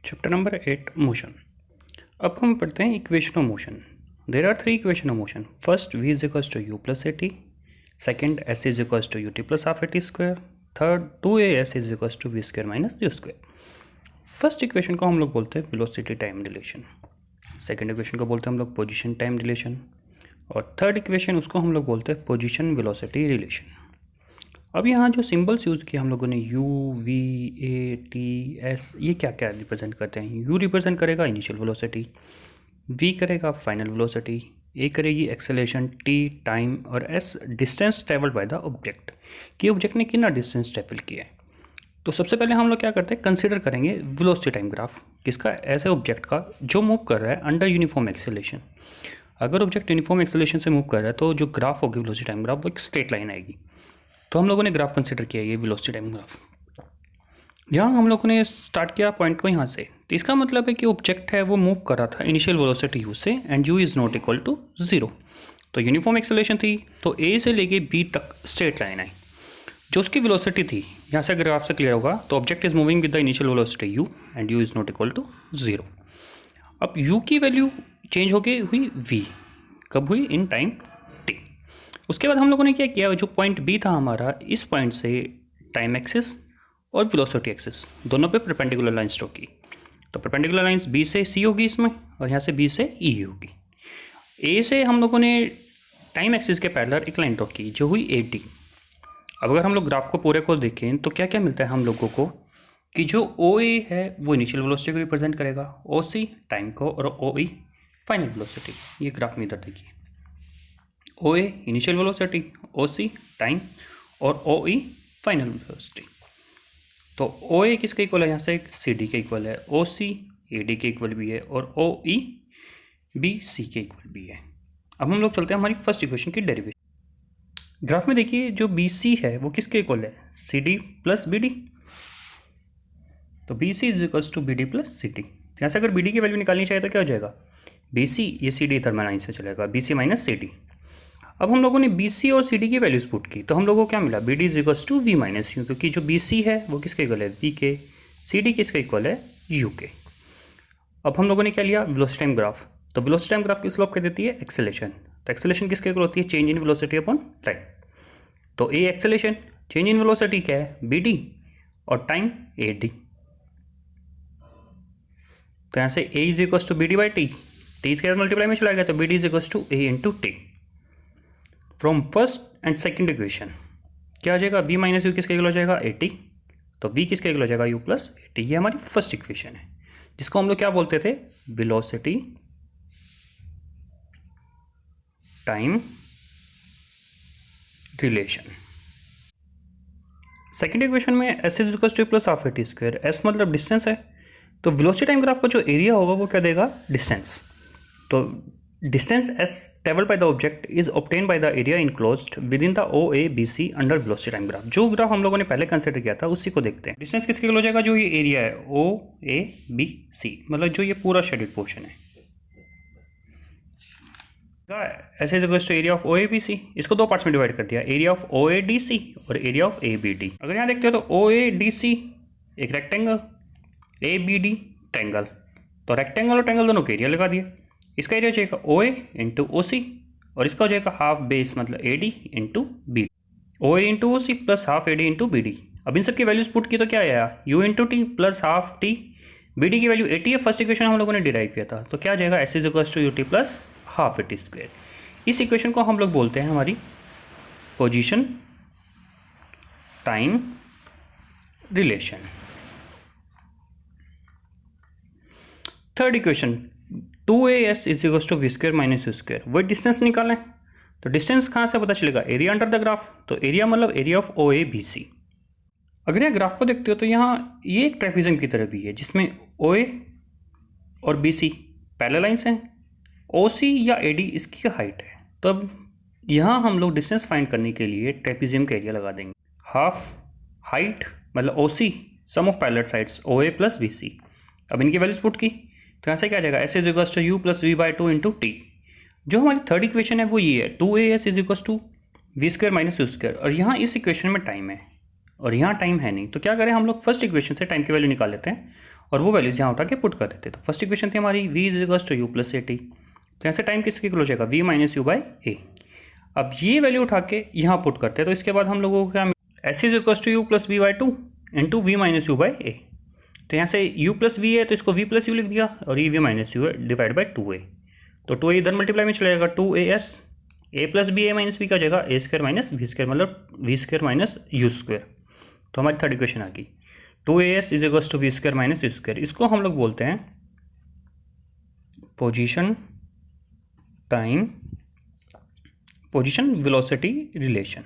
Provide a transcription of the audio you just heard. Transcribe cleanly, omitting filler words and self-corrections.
Chapter number 8 motion. अब हम पढ़ते हैं equation of motion. There are 3 equation of motion. First v is equals to you plus a t, second s is equals to u t plus half a t square, third 2as is equals to v square minus u square. First equation को हम लोग बोलते हैं velocity time relation, second equation को बोलते हैं हम लोग पोजिशन टाइम रिलेशन, और थर्ड इक्वेशन उसको हम लोग बोलते हैं पोजिशन वेलोसिटी रिलेशन। अब यहाँ जो सिंबल्स यूज़ किए हम लोगों ने u, v, a, t, s, ये क्या क्या रिप्रेजेंट करते हैं। u रिप्रेजेंट करेगा इनिशियल वेलोसिटी, v करेगा फाइनल वेलोसिटी, a करेगी एक्सेलरेशन, t टाइम, और s distance travelled by the object, कि ऑब्जेक्ट ने कितना डिस्टेंस ट्रेवल किया है। तो सबसे पहले हम लोग क्या करते हैं, कंसिडर करेंगे वेलोसिटी टाइम ग्राफ, किसका, ऐसे ऑब्जेक्ट का जो मूव कर रहा है अंडर यूनिफॉर्म एक्सेलरेशन। अगर ऑब्जेक्ट यूनिफॉर्म एक्सेलरेशन से मूव कर रहा है तो जो ग्राफ होगी वेलोसिटी टाइम ग्राफ वो एक स्ट्रेट लाइन आएगी। तो हम लोगों ने ग्राफ कंसिडर किया ये वेलोसिटी टाइम ग्राफ। यहाँ हम लोगों ने स्टार्ट किया पॉइंट को यहाँ से, तो इसका मतलब है कि ऑब्जेक्ट है वो मूव कर रहा था इनिशियल वेलोसिटी u से, and u is not equal to 0। तो यूनिफॉर्म एक्सेलरेशन थी, तो a से लेके b तक स्ट्रेट लाइन आई। जो उसकी वेलोसिटी थी, यहाँ से ग्राफ से क्लियर होगा, तो object is moving with the initial velocity u and u is not equal to 0। अब u की वैल्यू चेंज हो गई हुई v, कब हुई, इन टाइम t। उसके बाद हम लोगों ने क्या किया, जो पॉइंट बी था हमारा, इस पॉइंट से टाइम एक्सिस और वेलोसिटी एक्सिस दोनों पे परपेंडिकुलर लाइंस ड्रॉ की। तो परपेंडिकुलर लाइंस बी से सी होगी इसमें, और यहाँ से बी से ई होगी। ए से हम लोगों ने टाइम एक्सिस के पैरेलल एक लाइन ड्रॉ की जो हुई ए टी। अब अगर हम लोग ग्राफ को पूरे को देखें तो क्या क्या मिलता है हम लोगों को, कि जो ओ ए है वो इनिशियल वेलोसिटी को रिप्रेजेंट करेगा, ओ सी टाइम को, और ओ ई फाइनल वेलोसिटी। ये ग्राफ में इधर देखिए, ओ ए इनिशियल वेलोसिटी, ओ सी टाइम, और ओ ई फाइनल वेलोसिटी। तो ओ ए किसके इक्वल है, यहाँ से सी डी के इक्वल है, ओ सी ए डी के इक्वल भी है, और ओ ई बी सी के इक्वल भी है। अब हम लोग चलते हैं हमारी फर्स्ट इक्वेशन की डेरिवेशन। ग्राफ में देखिए जो बी सी है वो किसके इक्वल है, C D plus B D. तो B C is equals to B D plus C D. यहाँ से अगर बी डी की वैल्यू निकालनी चाहिए तो क्या हो जाएगा, बी सी, ये सी डी थर्मल लाइन से चलेगा, B C minus C D. अब हम लोगों ने बी सी और सी डी की वैल्यूज पुट की, तो हम लोगों को क्या मिला, B D is equals to v minus u, क्योंकि जो बी सी है वो किसके इक्वल है, वी के, सी डी किसके इक्वल है, यू के। अब हम लोगों ने क्या लिया, वेलोसिटी टाइम ग्राफ। तो वेलोसिटी टाइम ग्राफ की स्लोप क्या देती है, एक्सेलरेशन। तो एक्सेलरेशन किसके इक्वल होती है, change in velocity upon time. तो A acceleration, change in velocity क्या है, बी डी, और टाइम ए डी। तो यहाँ से A is equals to B D by T, T इसके साथ मल्टीप्लाई में चला गया, तो B D is equals to A into T. From first and second equation क्या हो जाएगा, v माइनस यू किसके इक्वल हो जाएगा, ए टी। तो v किसके इक्वल हो जाएगा, u प्लस ए टी। ये हमारी फर्स्ट इक्वेशन है, जिसको हम लोग क्या बोलते थे, velocity time relation. Second equation में s is equal two plus half a t square, s मतलब डिस्टेंस है, तो वेलोसिटी टाइम ग्राफ का जो एरिया होगा वो क्या देगा, डिस्टेंस। तो distance s travelled by the object is obtain by the area enclosed within the O A B C under velocity time graph. जो ग्राफ हम लोगों ने पहले कंसिडर किया था उसी को देखते हैं। डिस्टेंस किसके हो जाएगा, जो ये एरिया है ओ ए बी सी, मतलब जो ये पूरा शेडेड पोर्शन है। ऐसे area of O A B C, इसको दो पार्ट्स में डिवाइड कर दिया, area of O A D C और area of A B D. अगर यहाँ देखते हो तो ओ ए डी सी एक rectangle, A B D triangle, तो रेक्टेंगल और ट्रायंगल दोनों के एरिया लगा दिए। इसका एरिया हो जाएगा ओ ए इंटू ओ सी, और इसका हो जाएगा हाफ बेस मतलब A D into B, O A into O C plus half A D into B D. अब इन सब की वैल्यूज पुट की तो क्या आया, u into t plus half t, B D की वैल्यू ए टी है, फर्स्ट इक्वेशन हम लोगों ने डिराइव किया था, तो क्या आ जाएगा, s is equal to u t plus half a t square. इस इक्वेशन को हम लोग बोलते हैं हमारी position time relation. Third equation 2as is equal to v square minus u square, वही डिस्टेंस निकालें। तो डिस्टेंस कहाँ से पता चलेगा, एरिया अंडर द ग्राफ। तो एरिया मतलब area of O A B C. अगर यहाँ ग्राफ को देखते हो तो यहाँ ये एक ट्रेपेजियम की तरह भी है, जिसमें ओ ए और बी सी पैरेलल लाइंस हैं, ओ सी या ए डी इसकी हाइट है। तो अब यहाँ हम लोग डिस्टेंस फाइंड करने के लिए ट्रेपेजियम का एरिया लगा देंगे, हाफ हाइट मतलब O C sum of parallel sides O A plus B C. अब इनकी वैल्यूज पुट की, तो यहाँ से क्या आ जाएगा, s is equal to you plus we by two into t. जो हमारी थर्ड इक्वेशन है वो ये है, 2as is equal to v square minus u square, और यहाँ इस इक्वेशन में टाइम है और यहाँ टाइम है नहीं, तो क्या करें हम लोग फर्स्ट इक्वेशन से टाइम की वैल्यू निकाल लेते हैं और वो वैल्यूज यहाँ उठा के पुट कर देते। तो फर्स्ट इक्वेशन थी हमारी v is equals to you plus a T, तो यहाँ से टाइम किसके इक्वल हो जाएगा v minus you by a. अब ये वैल्यू उठा के यहाँ पुट करते हैं, तो इसके बाद हम लोगों को क्या S is equals to you plus we by two into V minus you by A. तो यहाँ से u प्लस वी है तो इसको v प्लस यू लिख दिया, और ये v माइनस यू है डिवाइड बाई 2a। तो 2a इधर मल्टीप्लाई में चला जाएगा, 2as a plus b a minus b का जाएगा a square minus v square, मतलब v square minus u square. तो हमारी थर्ड इक्वेशन आ गई 2as is equals to v square minus u square. इसको हम लोग बोलते हैं position time position velocity relation.